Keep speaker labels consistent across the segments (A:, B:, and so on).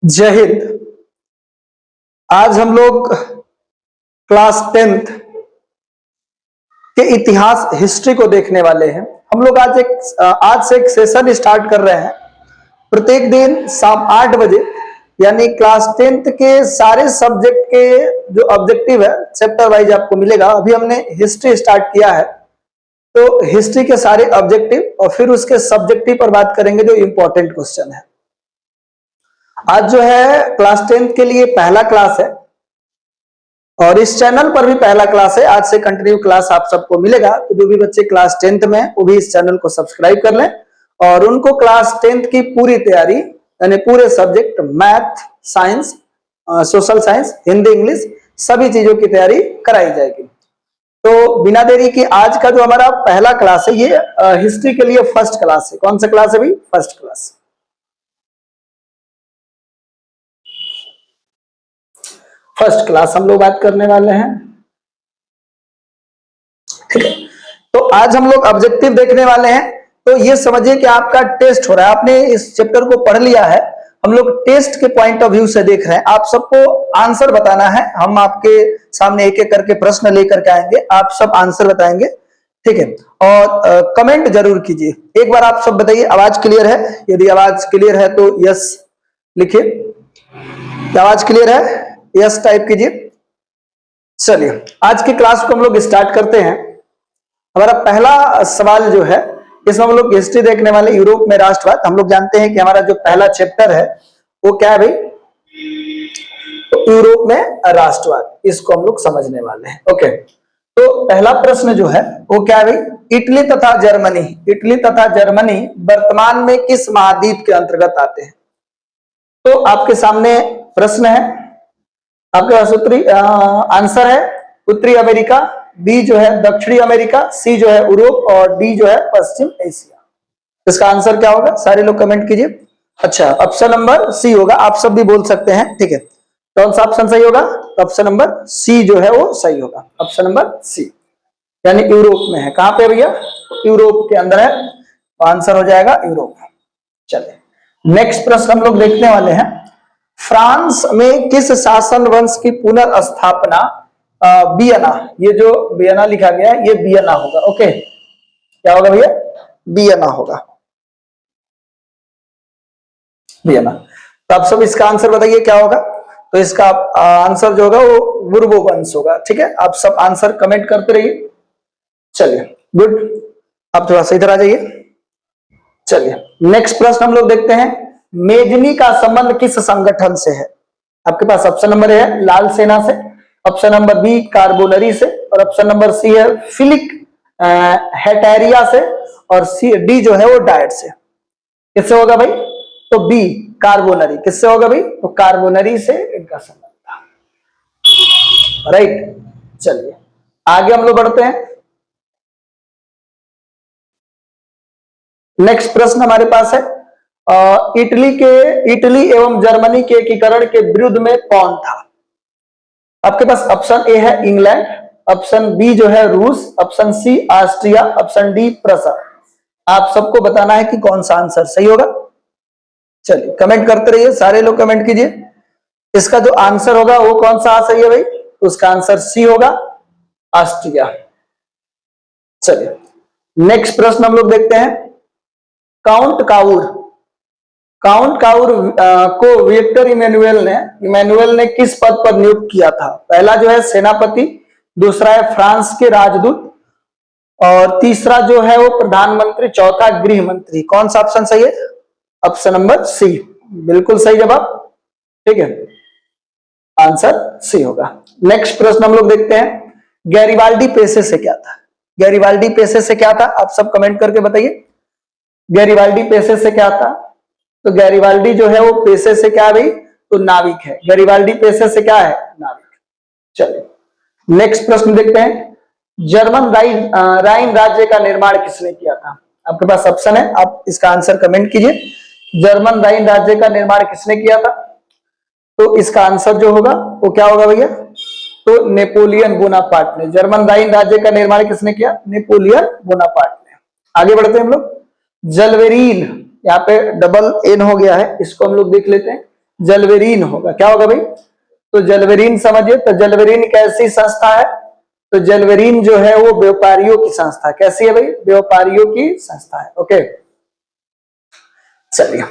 A: जय हिंद। आज हम लोग क्लास 10th के इतिहास हिस्ट्री को देखने वाले हैं। हम लोग आज से एक सेशन स्टार्ट कर रहे हैं। प्रत्येक दिन शाम 8 बजे यानी क्लास 10th के सारे सब्जेक्ट के जो ऑब्जेक्टिव है चैप्टर वाइज आपको मिलेगा। अभी हमने हिस्ट्री स्टार्ट किया है तो हिस्ट्री के सारे ऑब्जेक्टिव और फिर उसके सब्जेक्टिव पर बात करेंगे जो इंपॉर्टेंट क्वेश्चन है। आज जो है क्लास 10th के लिए पहला क्लास है और इस चैनल पर भी पहला क्लास है। आज से कंटिन्यू क्लास आप सबको मिलेगा, तो जो भी बच्चे क्लास 10th में वो भी इस चैनल को सब्सक्राइब कर लें और उनको क्लास 10th की पूरी तैयारी यानी पूरे subject math, science, social science, Hindi, English सभी चीजों की तैयारी कराई जाएगी। तो बिना देरी की आज का जो हमारा पहला क्लास है ये हिस्ट्री के लिए फर्स्ट क्लास है। कौन सा क्लास है भाई? First class. फर्स्ट क्लास हम लोग बात करने वाले हैं, ठीक है। तो आज हम लोग ऑब्जेक्टिव देखने वाले हैं। तो ये समझिए कि आपका टेस्ट हो रहा है। आपने इस चैप्टर को पढ़ लिया है, हम लोग टेस्ट के पॉइंट ऑफ व्यू से देख रहे हैं। आप सबको आंसर बताना है। हम आपके सामने एक एक करके प्रश्न लेकर के आएंगे, आप सब आंसर बताएंगे, ठीक है। और कमेंट जरूर कीजिए। एक बार आप सब बताइए आवाज क्लियर है? यदि आवाज क्लियर है तो यस लिखिए। आवाज क्लियर है? यस टाइप कीजिए। चलिए आज की क्लास को हम लोग स्टार्ट करते हैं। हमारा पहला सवाल जो है इसमें हम लोग हिस्ट्री देखने वाले यूरोप में राष्ट्रवाद। हम लोग जानते हैं कि हमारा जो पहला चैप्टर है वो क्या है भाई? तो यूरोप में राष्ट्रवाद, इसको हम लोग समझने वाले हैं। ओके, तो पहला प्रश्न जो है वो क्या है भाई? इटली तथा जर्मनी, इटली तथा जर्मनी वर्तमान में किस महाद्वीप के अंतर्गत आते हैं? तो आपके सामने प्रश्न है, आपके पास उत्तरी आंसर है उत्तरी अमेरिका, बी जो है दक्षिणी अमेरिका, सी जो है यूरोप और डी जो है पश्चिम एशिया। इसका आंसर क्या होगा? सारे लोग कमेंट कीजिए। अच्छा, ऑप्शन नंबर सी होगा। आप सब भी बोल सकते हैं, ठीक है। कौन सा ऑप्शन सही होगा? ऑप्शन नंबर सी जो है वो सही होगा। ऑप्शन नंबर सी यानी यूरोप में है। कहां पे भैया? यूरोप के अंदर है, तो आंसर हो जाएगा यूरोप। चलिए नेक्स्ट प्रश्न हम लोग देखने वाले हैं। फ्रांस में किस शासन वंश की पुनर्स्थापना वियना, ये जो वियना लिखा गया है ये वियना होगा। ओके, क्या होगा भैया? वियना होगा, वियना। तो आप सब इसका आंसर बताइए क्या होगा? तो इसका आंसर जो होगा वो बुर्बो वंश होगा, ठीक है। आप सब आंसर कमेंट करते रहिए। चलिए गुड, आप थोड़ा सा इधर आ जाइए। चलिए नेक्स्ट प्रश्न हम लोग देखते हैं। मेजनी का संबंध किस संगठन से है? आपके पास ऑप्शन नंबर है लाल सेना से, ऑप्शन नंबर बी कार्बोनरी से और ऑप्शन नंबर सी है फिलिक हेटेरिया से और सी डी जो है वो डाइट से। किससे होगा भाई? तो बी कार्बोनरी। किससे होगा भाई? तो कार्बोनरी से इनका संबंध था, राइट। चलिए आगे हम लोग बढ़ते हैं। नेक्स्ट प्रश्न हमारे पास है इटली एवं जर्मनी के एकीकरण के विरुद्ध में कौन था? आपके पास ऑप्शन ए है इंग्लैंड, ऑप्शन बी जो है रूस, option C Austria, option D Prussia. आप सबको बताना है कि कौन सा आंसर सही होगा। चलिए कमेंट करते रहिए, सारे लोग कमेंट कीजिए। इसका जो आंसर होगा वो कौन सा सही है भाई? उसका आंसर सी होगा, ऑस्ट्रिया। चलिए नेक्स्ट प्रश्न हम लोग देखते हैं। काउंट काउर को विक्टर इमैनुअल ने किस पद पर नियुक्त किया था? पहला जो है सेनापति, दूसरा है फ्रांस के राजदूत और तीसरा जो है वो प्रधानमंत्री, चौथा गृह मंत्री। कौन सा ऑप्शन सही है? ऑप्शन नंबर सी, बिल्कुल सही जवाब, ठीक है। आंसर सी होगा। नेक्स्ट प्रश्न हम लोग देखते हैं। गैरिबाल्डी पेशे से क्या था? गैरिबाल्डी पेशे से क्या था? आप सब कमेंट करके बताइए। गैरिबाल्डी पेशे से क्या था? तो गैरिबाल्डी जो है वो पेशे से क्या है भाई? तो नाविक है। गैरिबाल्डी पेशे से क्या है? नाविक। चलिए नेक्स्ट प्रश्न देखते हैं। जर्मन राइन राज्य का निर्माण किसने किया था? आपके पास ऑप्शन है, आप इसका आंसर कमेंट कीजिए। जर्मन राइन राज्य का निर्माण किसने किया था? तो इसका आंसर जो होगा वो क्या होगा भैया? तो नेपोलियन बोनापार्ट ने। जर्मन राइन राज्य का निर्माण किसने किया? नेपोलियन बोनापार्ट ने। आगे बढ़ते हैं हम लोग। जलवेरीन, यहाँ पे डबल एन हो गया है, इसको हम लोग देख लेते हैं। जलवेरीन होगा। क्या होगा भाई? तो जलवेरीन समझिए, तो जलवेरीन कैसी संस्था है? तो जलवेरीन जो है वो व्यापारियों की संस्था। कैसी है भाई? व्यापारियों की संस्था है। ओके, चलिए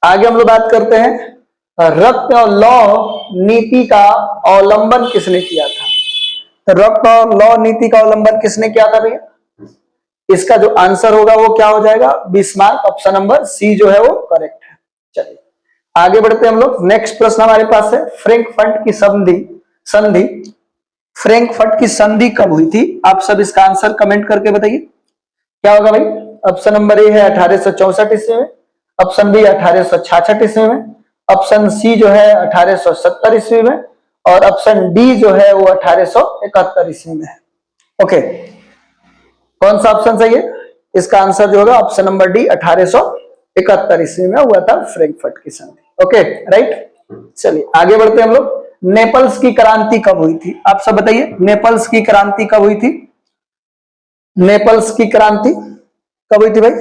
A: आगे हम लोग बात करते हैं, रक्त और लौ नीति का अवलंबन किसने किया था? तो रक्त और लौ नीति का अवलंबन किसने किया था भैया? इसका जो आंसर होगा वो क्या हो जाएगा? बिस्मार्क। ऑप्शन नंबर सी जो है वो करेक्ट है। चलिए आगे बढ़ते हैं हम लोग। नेक्स्ट प्रश्न हमारे पास है, फ्रैंकफर्ट की संधि फ्रैंकफर्ट की संधि कब हुई थी? आप सब इसका आंसर कमेंट करके बताइए, क्या होगा भाई? ऑप्शन नंबर ए है 1864 ईस्वी में, ऑप्शन बी 1866 ईस्वी में, ऑप्शन सी जो है 1870 ईस्वी में, और ऑप्शन डी जो है वो 1871 ईस्वी में है। ओके, कौन सा ऑप्शन सही है? इसका आंसर जो होगा ऑप्शन नंबर डी 1871 ईस्वी में हुआ था फ्रैंकफर्ट की संधि। Okay right. चलिए आगे बढ़ते हैं हम लोग। नेपल्स की क्रांति कब हुई थी? आप सब बताइए, नेपल्स की क्रांति कब हुई थी? नेपल्स की क्रांति कब हुई थी भाई?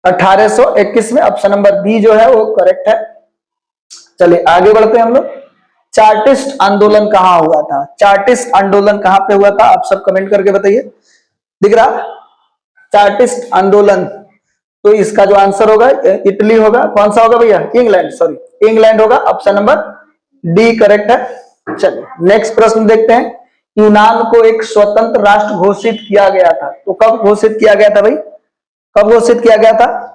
A: 1821 में। ऑप्शन नंबर बी जो है वो करेक्ट है। चलिए आगे बढ़ते हैं हम लोग। चार्टिस्ट आंदोलन कहां हुआ था? चार्टिस्ट आंदोलन कहां पे हुआ था? आप सब कमेंट करके बताइए। दिख रहा? चार्टिस्ट आंदोलन, तो इसका जो आंसर होगा इटली होगा। कौन सा होगा भैया? इंग्लैंड, सॉरी इंग्लैंड होगा। ऑप्शन नंबर डी करेक्ट है। चलिए नेक्स्ट प्रश्न देखते हैं। यूनान को एक स्वतंत्र राष्ट्र घोषित किया गया था, तो कब घोषित किया गया था भाई? कब घोषित किया गया था?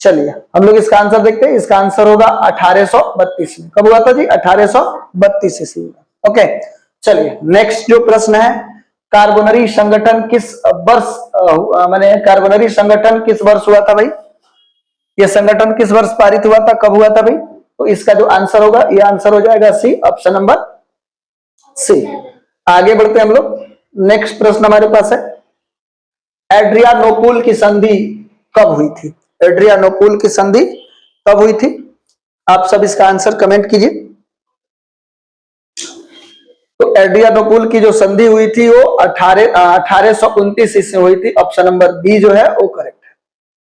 A: चलिए हम लोग इसका आंसर देखते हैं। इसका आंसर होगा 1832 में। कब हुआ था जी? 1832 ईस्वी में। ओके चलिए नेक्स्ट जो प्रश्न है, कार्बोनरी संगठन किस वर्ष माने कार्बोनरी संगठन किस वर्ष हुआ था भाई? ये संगठन किस वर्ष पारित हुआ था? कब हुआ था भाई? तो इसका जो आंसर होगा, ये आंसर हो जाएगा सी, ऑप्शन नंबर सी। आगे बढ़ते हैं हम लोग। नेक्स्ट प्रश्न हमारे पास है, एड्रियानोपुल की संधि कब हुई थी? एड्रियानोपुल की संधि कब हुई थी? आप सब इसका आंसर कमेंट कीजिए। तो एड्रियानोपुल की जो संधि हुई थी वो 1829 ईस्वी हुई थी। ऑप्शन नंबर बी जो है वो करेक्ट है।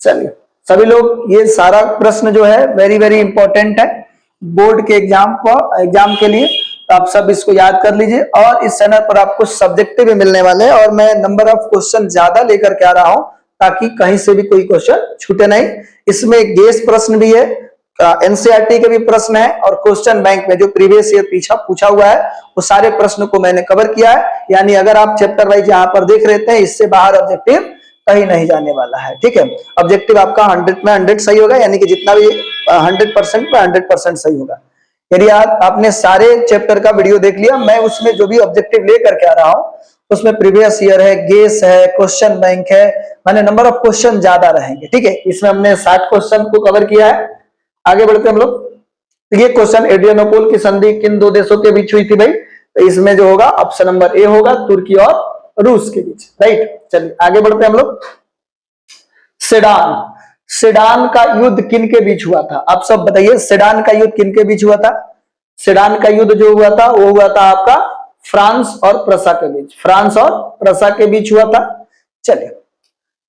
A: चलिए सभी लोग, ये सारा प्रश्न जो है वेरी वेरी इंपॉर्टेंट है बोर्ड के एग्जाम के लिए, तो आप सब इसको याद कर लीजिए। और इस चैनल पर आपको सब्जेक्टिव भी मिलने वाले हैं, और मैं नंबर ऑफ क्वेश्चन ज्यादा लेकर के आ रहा हूं ताकि कहीं से भी कोई क्वेश्चन छूटे नहीं। इसमें गेस प्रश्न भी है, एनसीईआरटी के भी प्रश्न है, और क्वेश्चन बैंक में जो प्रीवियस ईयर पीछा पूछा हुआ है वो सारे प्रश्न को मैंने कवर किया है। यानी अगर आप चैप्टर वाइज यहाँ पर देख रहे थे, इससे बाहर ऑब्जेक्टिव कहीं नहीं जाने वाला है। ठीक है, ऑब्जेक्टिव आपका 100 में 100 सही होगा, यानी कि जितना भी 100% में 100% सही होगा। यदि आपने सारे चैप्टर का वीडियो देख लिया, मैं उसमें जो भी ऑब्जेक्टिव लेकर के आ रहा हूं उसमें प्रीवियस ईयर है, गेस है, क्वेश्चन बैंक है, माने नंबर ऑफ क्वेश्चन ज्यादा रहेंगे। ठीक है, इसमें हमने 60 क्वेश्चन को कवर किया है। आगे बढ़ते हम लोग। ये क्वेश्चन, एड्रियानोपुल की संधि किन दो देशों के बीच हुई थी भाई? तो इसमें जो होगा ऑप्शन नंबर ए होगा, तुर्की और रूस के बीच। राइट, चलिए आगे बढ़ते हैं हम लोग। सेडान का युद्ध किन के बीच हुआ था? आप सब बताइए, सेडान का युद्ध किन के बीच हुआ था? सेडान का युद्ध जो हुआ था वो हुआ था आपका फ्रांस और प्रसा के बीच। फ्रांस और प्रसा के बीच हुआ था। चलिए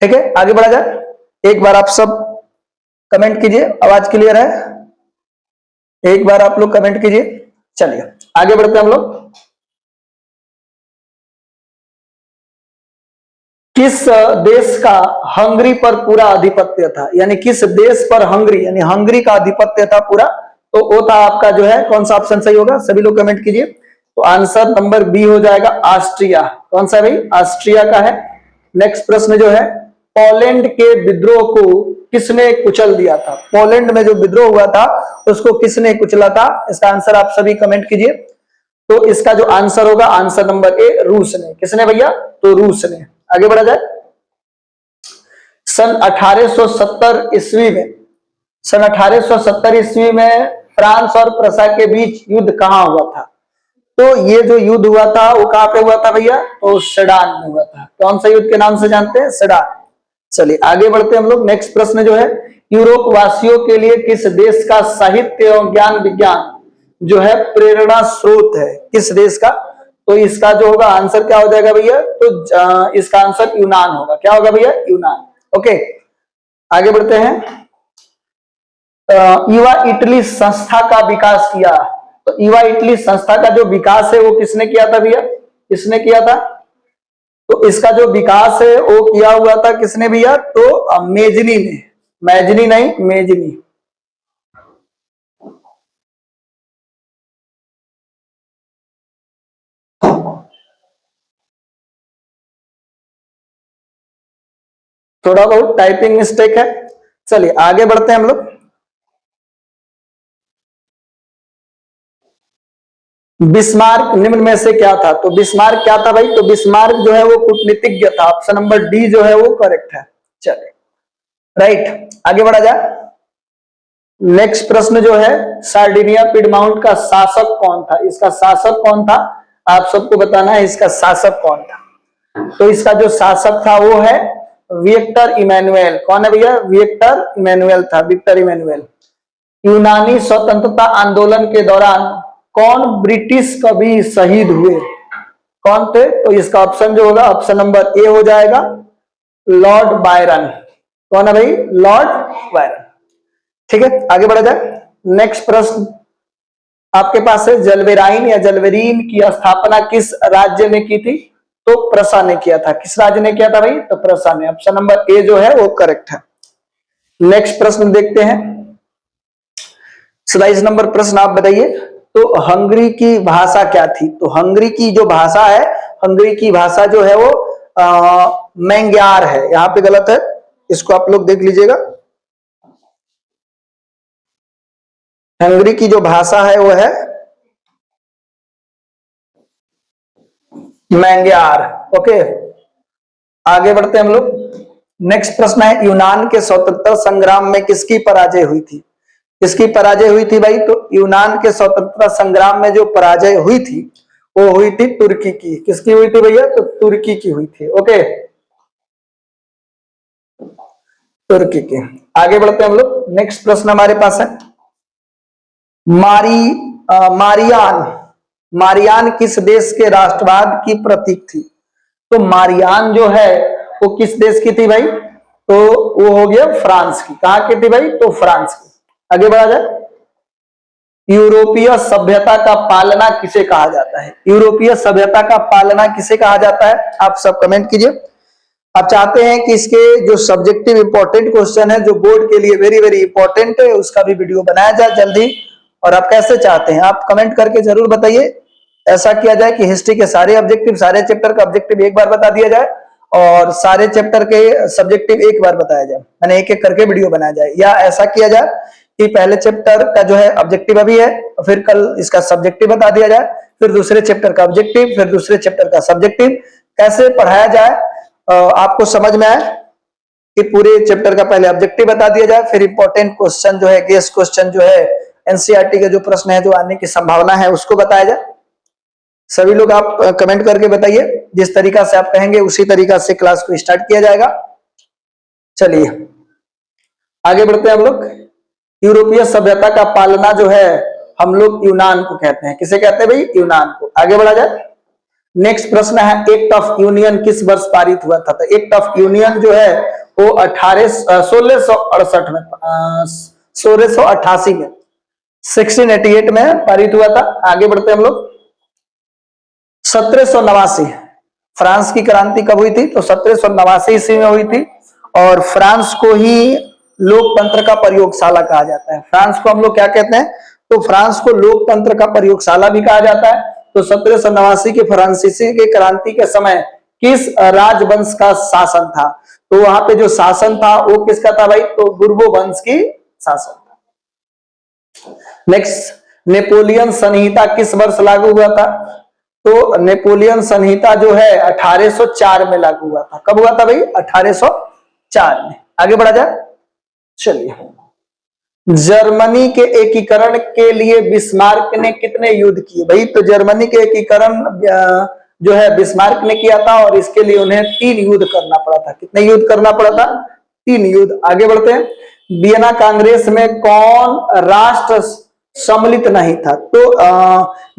A: ठीक है, आगे बढ़ा जाए। एक बार आप सब कमेंट कीजिए, आवाज क्लियर है? एक बार आप लोग कमेंट कीजिए। चलिए आगे बढ़ते हैं हम लोग। किस देश का हंगरी पर पूरा आधिपत्य था? यानी किस देश पर हंगरी, यानी हंगरी का आधिपत्य था पूरा? तो वो था आपका जो है, कौन सा ऑप्शन सही होगा? सभी लोग कमेंट कीजिए। तो आंसर नंबर बी हो जाएगा, ऑस्ट्रिया। कौन सा भाई? ऑस्ट्रिया का है। नेक्स्ट प्रश्न जो है, पोलैंड के विद्रोह को किसने कुचल दिया था? पोलैंड में जो विद्रोह हुआ था उसको किसने कुचला था? इसका आंसर आप सभी कमेंट कीजिए। तो इसका जो आंसर होगा, आंसर नंबर ए, रूस ने। किसने भैया? तो रूस ने। आगे बढ़ा जाए। सन 1870 ईस्वी में, सन 1870 ईस्वी में फ्रांस और प्रसा के बीच युद्ध कहां हुआ था? तो ये जो युद्ध हुआ था वो कहां पे हुआ था भैया? तो सेडान में हुआ था। कौन सा युद्ध के नाम से जानते हैं? सेडान। चलिए आगे बढ़ते हम लोग। नेक्स्ट प्रश्न जो है, यूरोप वासियों के लिए किस देश का साहित्य एवं ज्ञान विज्ञान जो है प्रेरणा स्रोत है? किस देश का? तो इसका जो होगा आंसर क्या हो जाएगा भैया? तो इसका आंसर यूनान होगा। क्या होगा भैया? यूनान। ओके आगे बढ़ते हैं। युवा इटली संस्था का विकास किया। तो युवा इटली संस्था का जो विकास है वो किसने किया था भैया? किसने किया था? तो इसका जो विकास है वो किया हुआ था किसने भैया? तो मेजनी ने। मैजनी नहीं, मेजनी। थोड़ा बहुत टाइपिंग मिस्टेक है। चलिए आगे बढ़ते हैं हम लोग। बिस्मार्क निम्न में से क्या था? तो बिस्मार्क क्या था भाई? तो बिस्मार्क जो है वो कूटनीतिज्ञ था। ऑप्शन नंबर डी जो है वो करेक्ट है। चलिए राइट, आगे बढ़ा जाए। नेक्स्ट प्रश्न जो है, सार्डिनिया पिडमाउंट का शासक कौन था? इसका शासक कौन था? आप सबको बताना है इसका शासक कौन था। तो इसका जो शासक था वो है विक्टर इमैनुअल। कौन है भैया? विक्टर इमैनुअल था, विक्टर इमैनुअल। यूनानी स्वतंत्रता आंदोलन के दौरान कौन ब्रिटिश कवि शहीद हुए? कौन थे? तो इसका ऑप्शन जो होगा, ऑप्शन नंबर ए हो जाएगा, लॉर्ड बायरन। कौन है भाई? Lord Byron. ठीक है, आगे बढ़ा जाए। नेक्स्ट प्रश्न आपके पास है, जलवेराइन या जलवेरीन की स्थापना किस राज्य ने की थी? तो प्रसा ने किया था। किस राज्य ने किया था भाई? तो प्रसा ने। ऑप्शन नंबर ए जो है वो करेक्ट है। नेक्स्ट प्रश्न देखते हैं। 27 नंबर प्रश्न आप बताइए। तो हंगरी की भाषा क्या थी? तो हंगरी की जो भाषा है, हंगरी की भाषा जो है वो मैंग्यार है। यहां पे गलत है, इसको आप लोग देख लीजिएगा। हंगरी की जो भाषा है वो है मैंग्यार। ओके, आगे बढ़ते हैं हम लोग। नेक्स्ट प्रश्न है, यूनान के स्वतंत्रता संग्राम में किसकी पराजय हुई थी? किसकी पराजय हुई थी भाई? तो यूनान के स्वतंत्रता संग्राम में जो पराजय हुई थी वो हुई थी तुर्की की। किसकी हुई थी भैया? तो तुर्की की हुई थी। ओके, तुर्की की। आगे बढ़ते हैं हम लोग। नेक्स्ट प्रश्न हमारे पास है, मारियान। मारियान किस देश के राष्ट्रवाद की प्रतीक थी? तो मारियान जो है वो किस देश की थी भाई? तो वो हो गया फ्रांस की। कहां की थी भाई? तो फ्रांस की। आगे बढ़ा जाए। यूरोपीय सभ्यता का पालना किसे कहा जाता है? यूरोपीय सभ्यता का पालना किसे कहा जाता है? आप सब कमेंट कीजिए। आप चाहते हैं कि इसके जो सब्जेक्टिव इंपॉर्टेंट क्वेश्चन है, जो बोर्ड के लिए वेरी वेरी इंपॉर्टेंट है, उसका भी वीडियो बनाया जाए जल्दी। और आप कैसे चाहते हैं आप कमेंट करके जरूर बताइए। ऐसा किया जाए कि हिस्ट्री के सारे ऑब्जेक्टिव, सारे चैप्टर का ऑब्जेक्टिव एक बार बता दिया जाए और सारे चैप्टर के सब्जेक्टिव एक बार बताया जाए, यानी एक एक करके वीडियो बनाया जाए। या ऐसा किया जाए कि पहले चैप्टर का जो है ऑब्जेक्टिव अभी है, फिर कल इसका सब्जेक्टिव बता दिया जाए, फिर दूसरे चैप्टर का ऑब्जेक्टिव, फिर दूसरे चैप्टर का सब्जेक्टिव। कैसे पढ़ाया जाए आपको समझ में आए कि पूरे चैप्टर का पहले ऑब्जेक्टिव बता दिया जाए, फिर इंपॉर्टेंट क्वेश्चन जो है, गेस क्वेश्चन जो है, एनसीईआरटी के जो प्रश्न है जो आने की संभावना है उसको बताया जाए। सभी लोग आप कमेंट करके बताइए। जिस तरीका से आप कहेंगे उसी तरीका से क्लास को स्टार्ट किया जाएगा। चलिए आगे बढ़ते हैं हम लोग। यूरोपीय सभ्यता का पालना जो है हम लोग यूनान को कहते हैं। किसे कहते हैं भाई? यूनान को। आगे बढ़ा जाए। नेक्स्ट प्रश्न है, एक्ट ऑफ यूनियन किस वर्ष पारित हुआ था? तो एक्ट ऑफ यूनियन जो है वो 1668 में, 1688 में, 1688 में पारित हुआ था। आगे बढ़ते हैं हम लोग। 1789 फ्रांस की क्रांति कब हुई थी? तो 1789 ईस्वी में हुई थी। और फ्रांस को ही लोकतंत्र का प्रयोगशाला कहा जाता है। फ्रांस को हम लोग क्या कहते हैं? तो फ्रांस को लोकतंत्र का प्रयोगशाला भी कहा जाता है। तो 1789 के फ्रांसीसी के क्रांति के समय किस राजवंश का शासन था? तो वहां पे जो शासन था वो किसका था भाई? तो बुर्बो वंश की शासन था। नेक्स्ट, नेपोलियन संहिता किस वर्ष लागू हुआ था? तो नेपोलियन संहिता जो है 1804 में लागू हुआ था। कब हुआ था भाई? 1804 में। आगे बढ़ा जाए। चलिए, जर्मनी के एकीकरण के लिए बिस्मार्क ने कितने युद्ध किए भाई? तो जर्मनी के एकीकरण जो है बिस्मार्क ने किया था और इसके लिए उन्हें 3 युद्ध करना पड़ा था। कितने युद्ध करना पड़ा था? 3 युद्ध। आगे बढ़ते हैं। वियना कांग्रेस में कौन राष्ट्र सम्मिलित नहीं था? तो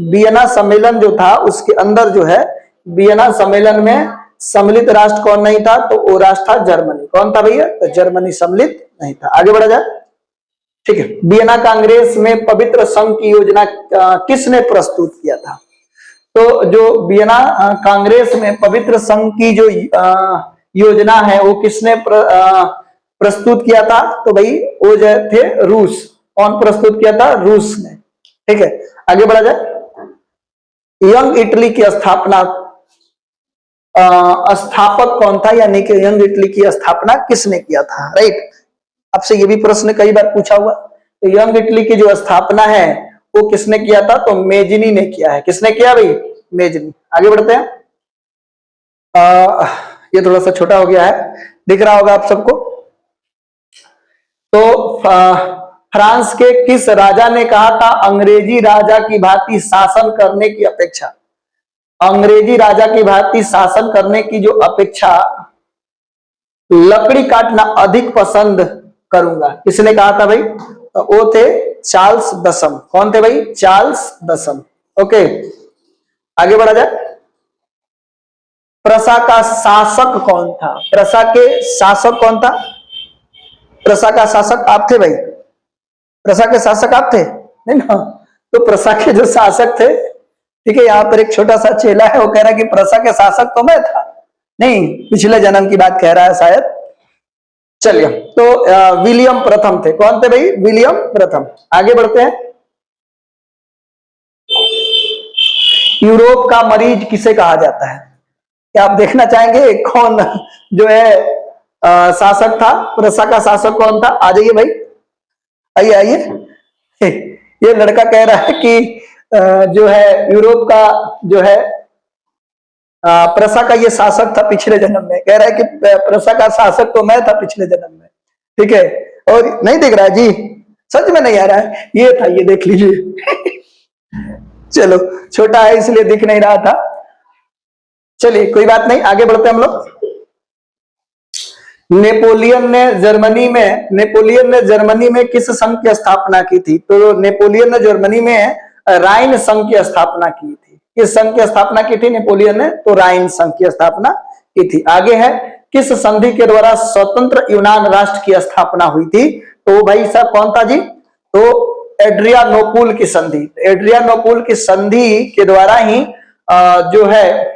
A: वियना सम्मेलन जो था उसके अंदर जो है, वियना सम्मेलन में सम्मिलित राष्ट्र कौन नहीं था? तो वो राष्ट्र था जर्मनी। कौन था भैया? तो जर्मनी सम्मिलित नहीं था। आगे बढ़ा जाए। ठीक है। वियना कांग्रेस में पवित्र संघ की योजना किसने प्रस्तुत किया था? तो जो वियना कांग्रेस में पवित्र संघ की जो योजना है वो किसने प्रस्तुत किया था? तो भाई वो जो थे रूस। कौन प्रस्तुत किया था? रूस ने। ठीक है, आगे बढ़ा जाए। यंग इटली की स्थापक कौन था, यानी कि यंग इटली की स्थापना किसने किया था? राइट, आपसे ये भी प्रश्न कई बार पूछा हुआ। तो यंग इटली की जो स्थापना है वो किसने किया था? तो मेजनी ने किया है। किसने किया भाई? मेजनी। आगे बढ़ते हैं। ये थोड़ा सा छोटा हो गया है, दिख रहा होगा आप सबको। तो फ्रांस के किस राजा ने कहा था अंग्रेजी राजा की भांति शासन करने की अपेक्षा, अंग्रेजी राजा की भांति शासन करने की जो अपेक्षा लकड़ी काटना अधिक पसंद करूंगा? किसने कहा था भाई? तो वो थे चार्ल्स दसम। कौन थे भाई? चार्ल्स दसम। ओके, आगे बढ़ा जाए। प्रसा का शासक कौन था? प्रसा के शासक कौन था? प्रसा का शासक आप थे भाई? प्रसा के शासक आप थे? नहीं ना। तो प्रसा के जो शासक थे, ठीक है, यहाँ पर एक छोटा सा चेला है, वो कह रहा है कि प्रसा के शासक तो मैं था। नहीं, पिछले जन्म की बात कह रहा है शायद। चलिए, तो विलियम प्रथम थे। कौन थे भाई? विलियम प्रथम। आगे बढ़ते हैं। यूरोप का मरीज किसे कहा जाता है? क्या आप देखना चाहेंगे कौन जो है शासक था? प्रसा का शासक कौन था? आ जाइए भाई, आइए आइए। ये लड़का कह रहा है कि जो है यूरोप का जो है प्रसा का ये शासक था पिछले जन्म में। कह रहा है कि प्रसा का शासक तो मैं था पिछले जन्म में। ठीक है, और नहीं दिख रहा है जी, सच में नहीं आ रहा है। ये था, ये देख लीजिए। चलो, छोटा है इसलिए दिख नहीं रहा था। चलिए, कोई बात नहीं, आगे बढ़ते हम लोग। नेपोलियन ने जर्मनी में किस संघ की स्थापना की थी? तो नेपोलियन ने जर्मनी में राइन संघ की स्थापना की थी। किस संघ की स्थापना की थी नेपोलियन ने? तो राइन संघ की स्थापना की थी। आगे है, किस संधि के द्वारा स्वतंत्र यूनान राष्ट्र की स्थापना हुई थी? तो भाई साहब कौन था जी? तो एड्रियानोपुल की संधि। एड्रियानोपुल की संधि के द्वारा ही जो है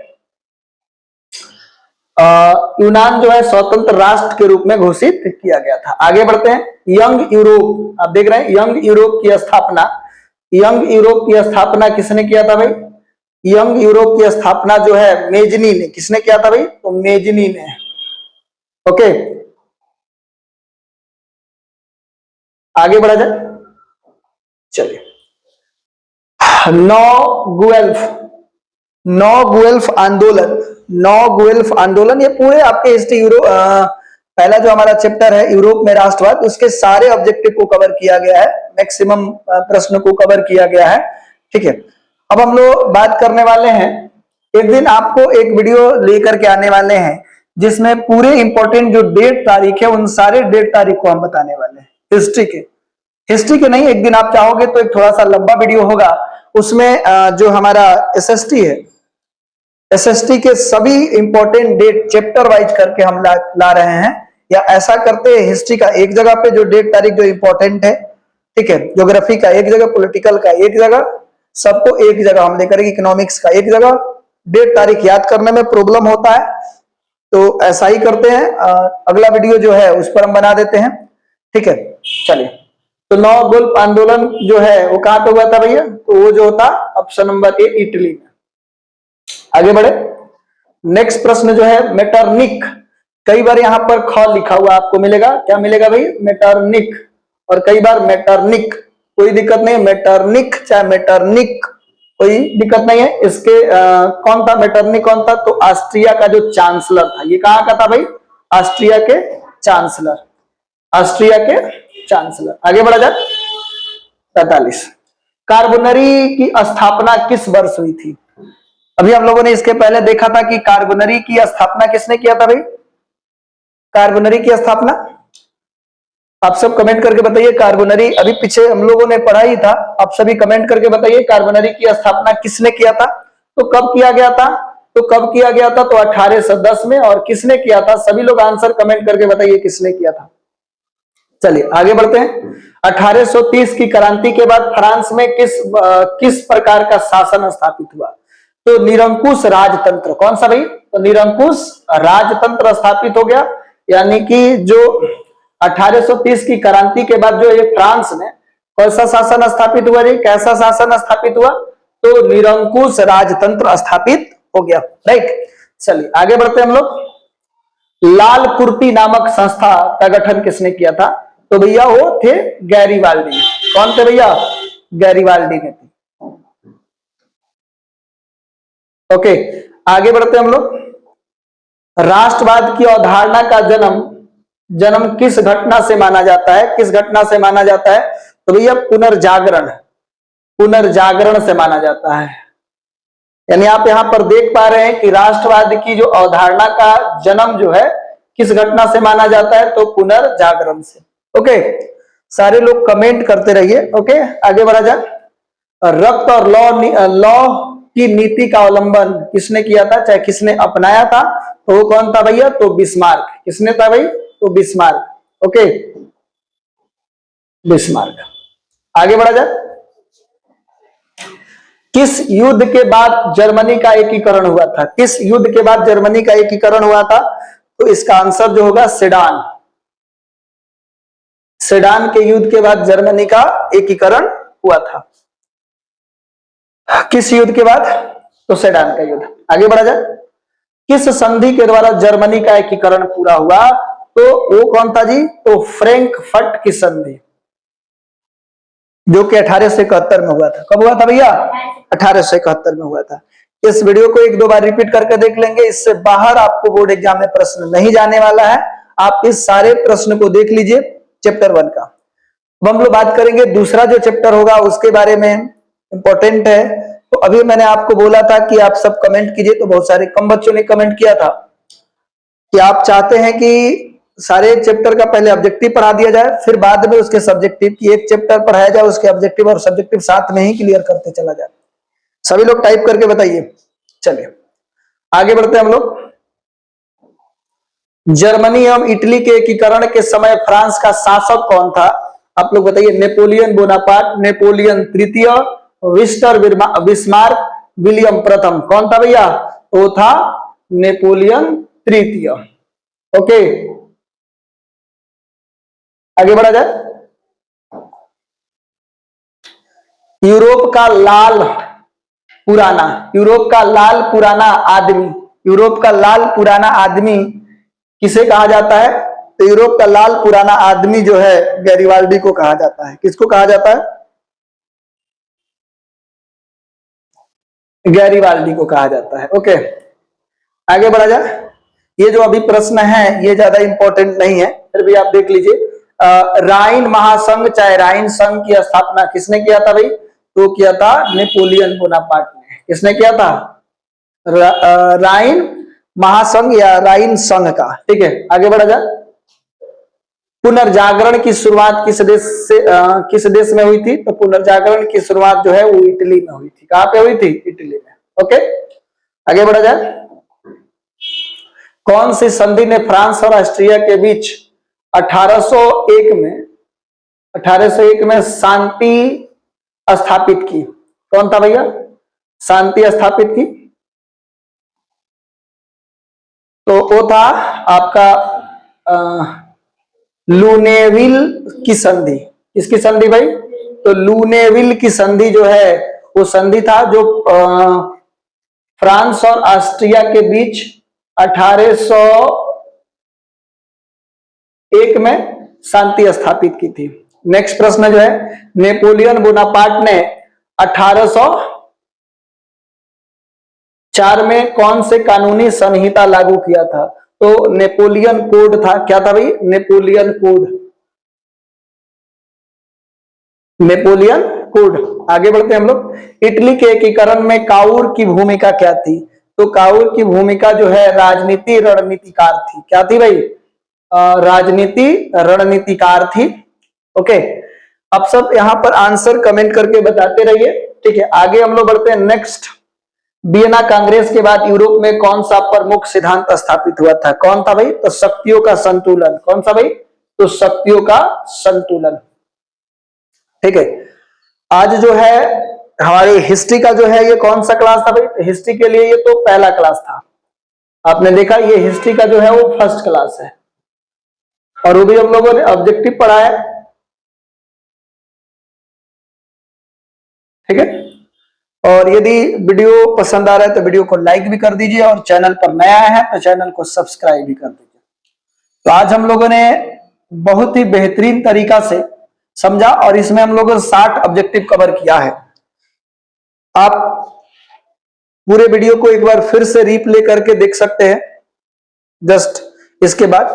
A: यूनान जो है स्वतंत्र राष्ट्र के रूप में घोषित किया गया था। आगे बढ़ते हैं। यंग यूरोप, आप देख रहे हैं यंग यूरोप की स्थापना, यंग यूरोप की स्थापना किसने किया था भाई? यंग यूरोप की स्थापना जो है मेजनी ने। किसने किया था भाई? तो मेजनी ने। ओके, आगे बढ़ा जाए। चलिए, नो गुएल्फ आंदोलन, ये पूरे आपके हिस्ट्री पहला जो हमारा चैप्टर है यूरोप में राष्ट्रवाद, उसके सारे ऑब्जेक्टिव को कवर किया गया है, मैक्सिमम प्रश्न को कवर किया गया है। ठीक है, अब हम लोग बात करने वाले हैं, एक दिन आपको एक वीडियो लेकर के आने वाले हैं जिसमें पूरे इंपॉर्टेंट जो डेट तारीख है उन सारे डेट तारीख को हम बताने वाले हैं हिस्ट्री के नहीं। एक दिन आप चाहोगे तो एक थोड़ा सा लंबा वीडियो होगा, उसमें जो हमारा एसएसटी है, एसएसटी के सभी इंपॉर्टेंट डेट चैप्टर वाइज करके हम ला रहे हैं। या ऐसा करते हैं हिस्ट्री का एक जगह पे जो डेट तारीख जो इंपॉर्टेंट है, ठीक है, ज्योग्राफी का एक जगह, पॉलिटिकल का एक जगह, सबको एक जगह हम लेकर, इकोनॉमिक्स का एक जगह। डेट तारीख याद करने में प्रॉब्लम होता है तो ऐसा ही करते हैं, अगला वीडियो जो है उस पर हम बना देते हैं। ठीक है, चलिए, तो नो गुएल्फ आंदोलन जो है वो कहां पे हुआ था भैया? तो वो जो होता ऑप्शन नंबर ए, इटली में। आगे बढ़े। नेक्स्ट प्रश्न जो है मेटरनिक, कई बार यहां पर ख लिखा हुआ आपको मिलेगा, क्या मिलेगा भाई? मेटरनिक, और कई बार मेटरनिक, कोई दिक्कत नहीं है, मेटरनिक चाहे मेटरनिक कोई दिक्कत नहीं है। इसके कौन था मेटरनिक? कौन था? तो ऑस्ट्रिया का जो चांसलर था। ये कहां का था भाई? ऑस्ट्रिया के चांसलर, ऑस्ट्रिया के चांसलर। आगे बढ़ा जाए। 45, कार्बोनरी की स्थापना किस वर्ष हुई थी? अभी हम लोगों ने इसके पहले देखा था कि कार्बोनरी की स्थापना किसने किया था भाई? कार्बोनरी की स्थापना आप सब कमेंट करके बताइए। कार्बोनरी अभी पीछे हम लोगों ने पढ़ा ही था, आप सभी कमेंट करके बताइए कार्बोनरी की स्थापना किसने किया था? तो कब किया गया था? तो 1810 में। और किसने किया था? सभी लोग आंसर कमेंट करके बताइए किसने किया था। चलिए आगे बढ़ते हैं। 1830 की क्रांति के बाद फ्रांस में किस प्रकार का शासन स्थापित हुआ? तो निरंकुश राजतंत्र। कौन सा भाई? तो निरंकुश राजतंत्र स्थापित हो गया। यानी कि जो 1830 की क्रांति के बाद जो ये फ्रांस में कैसा शासन स्थापित हुआ? जी कैसा शासन स्थापित हुआ? तो निरंकुश राजतंत्र स्थापित हो गया। राइट, चलिए आगे बढ़ते हैं हम लोग। लाल कुर्ती नामक संस्था का गठन किसने किया था? तो भैया वो थे गैरीवाल्डी। कौन थे भैया? गैरीवाल्डी ने थी। ओके, आगे बढ़ते हैं हम लोग। राष्ट्रवाद की अवधारणा का जन्म किस घटना से माना जाता है? किस घटना से माना जाता है? तो भैया पुनर्जागरण से माना जाता है। यानी आप यहां पर देख पा रहे हैं कि राष्ट्रवाद की जो अवधारणा का जन्म जो है किस घटना से माना जाता है? तो पुनर्जागरण से। ओके, सारे लोग कमेंट करते रहिए। ओके, आगे बढ़ा जाए। रक्त और लॉ की नीति का अवलंबन किसने किया था, चाहे किसने अपनाया था? तो वो कौन था भैया? तो बिस्मार्क। किसने था भाई? तो बिस्मार्क। Okay, Bismarck. आगे बढ़ा जाए। किस युद्ध के बाद जर्मनी का एकीकरण हुआ था? किस युद्ध के बाद जर्मनी का एकीकरण हुआ था? तो इसका आंसर जो होगा सेडान। सेडान के युद्ध के बाद जर्मनी का एकीकरण हुआ था। किस युद्ध के बाद? तो सेडान का युद्ध। आगे बढ़ा जाए। किस संधि के द्वारा जर्मनी का एकीकरण पूरा हुआ? तो वो कौन था जी? तो फ्रैंकफर्ट की संधि, जो कि 1871 में हुआ था। कब हुआ था भैया? 1871 में हुआ था। इस वीडियो को एक दो बार रिपीट करके देख लेंगे, इससे बाहर आपको बोर्ड एग्जाम में प्रश्न नहीं जाने वाला है। आप इस सारे प्रश्न को देख लीजिए चैप्टर 1 का। अब हम लोग बात करेंगे दूसरा जो चैप्टर होगा उसके बारे में, इंपॉर्टेंट है। तो अभी मैंने आपको बोला था कि आप सब कमेंट कीजिए, तो बहुत सारे कम बच्चों ने कमेंट किया था कि आप चाहते हैं कि सारे चैप्टर का पहले ऑब्जेक्टिव पढ़ा दिया जाए, फिर बाद में उसके सब्जेक्टिव की एक चैप्टर पढ़ाया जाए, उसके ऑब्जेक्टिव और सब्जेक्टिव साथ में ही क्लियर करते चला जाए। सभी लोग टाइप करके बताइए। चलिए आगे बढ़ते हैं हम लोग। जर्मनी एवं इटली के एकीकरण के समय फ्रांस का शासक कौन था? आप लोग बताइए। नेपोलियन बोनापार्ट, नेपोलियन तृतीय, विक्टर बिस्मार्क, विलियम प्रथम। कौन था भैया? वो था नेपोलियन तृतीय। ओके, आगे बढ़ा जाए। यूरोप का लाल पुराना आदमी किसे कहा जाता है? तो यूरोप का लाल पुराना आदमी जो है गैरीवाल्डी को कहा जाता है। किसको कहा जाता है? गैरीवाल्डी को कहा जाता है। ओके, आगे बढ़ा जाए। ये जो अभी प्रश्न है ये ज्यादा इंपॉर्टेंट नहीं है, फिर भी आप देख लीजिए। राइन महासंघ चाहे राइन संघ की स्थापना किसने किया था भाई? तो किया था नेपोलियन बोनापार्ट ने। किसने किया था? राइन महासंघ या राइन संघ का। ठीक है, आगे बढ़ा जाए। पुनर्जागरण की शुरुआत किस देश में हुई थी? तो पुनर्जागरण की शुरुआत जो है वो इटली में हुई थी। कहां पे हुई थी? इटली में। ओके, आगे बढ़ा जाए। कौन सी संधि ने फ्रांस और ऑस्ट्रिया के बीच 1801 में शांति स्थापित की? कौन था भैया? शांति स्थापित की तो वो था आपका लूनेविल की संधि। किसकी संधि भाई? तो लूनेविल की संधि जो है वो संधि था जो फ्रांस और ऑस्ट्रिया के बीच 1801 में शांति स्थापित की थी। नेक्स्ट प्रश्न जो है, नेपोलियन बोनापार्ट ने 1804 में कौन से कानूनी संहिता लागू किया था? तो नेपोलियन कोड था। क्या था भाई? Napoleon code. आगे बढ़ते हैं हम लोग। इटली के एकीकरण में काउर की भूमिका क्या थी? तो काउर की भूमिका जो है राजनीति रणनीतिकार थी। क्या थी भाई? राजनीति रणनीतिकार थी। ओके, अब सब यहां पर आंसर कमेंट करके बताते रहिए। ठीक है, आगे हम लोग बढ़ते हैं। नेक्स्ट, वियना कांग्रेस के बाद यूरोप में कौन सा प्रमुख सिद्धांत स्थापित हुआ था? कौन था भाई? तो शक्तियों का संतुलन। कौन सा भाई? तो शक्तियों का संतुलन। ठीक है, आज जो है हमारी हिस्ट्री का जो है ये कौन सा क्लास था भाई? हिस्ट्री के लिए ये तो पहला क्लास था। आपने देखा ये हिस्ट्री का जो है वो फर्स्ट क्लास है, और वो भी हम लोगों ने ऑब्जेक्टिव पढ़ा है। ठीक है, और यदि वीडियो पसंद आ रहा है तो वीडियो को लाइक भी कर दीजिए, और चैनल पर नया है तो चैनल को सब्सक्राइब भी कर दीजिए। तो आज हम लोगों ने बहुत ही बेहतरीन तरीका से समझा, और इसमें हम लोगों ने 60 ऑब्जेक्टिव कवर किया है। आप पूरे वीडियो को एक बार फिर से रीप्ले करके देख सकते हैं जस्ट इसके बाद,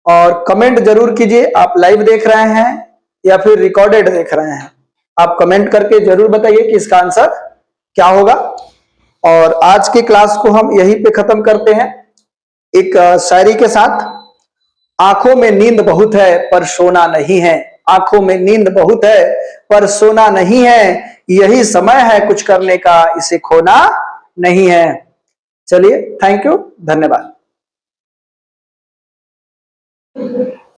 A: और कमेंट जरूर कीजिए आप लाइव देख रहे हैं या फिर रिकॉर्डेड देख रहे हैं। आप कमेंट करके जरूर बताइए कि इसका आंसर क्या होगा। और आज की क्लास को हम यहीं पे खत्म करते हैं एक शायरी के साथ। आंखों में नींद बहुत है पर सोना नहीं है, आंखों में नींद बहुत है पर सोना नहीं है, यही समय है कुछ करने का, इसे खोना नहीं है। चलिए, थैंक यू, धन्यवाद।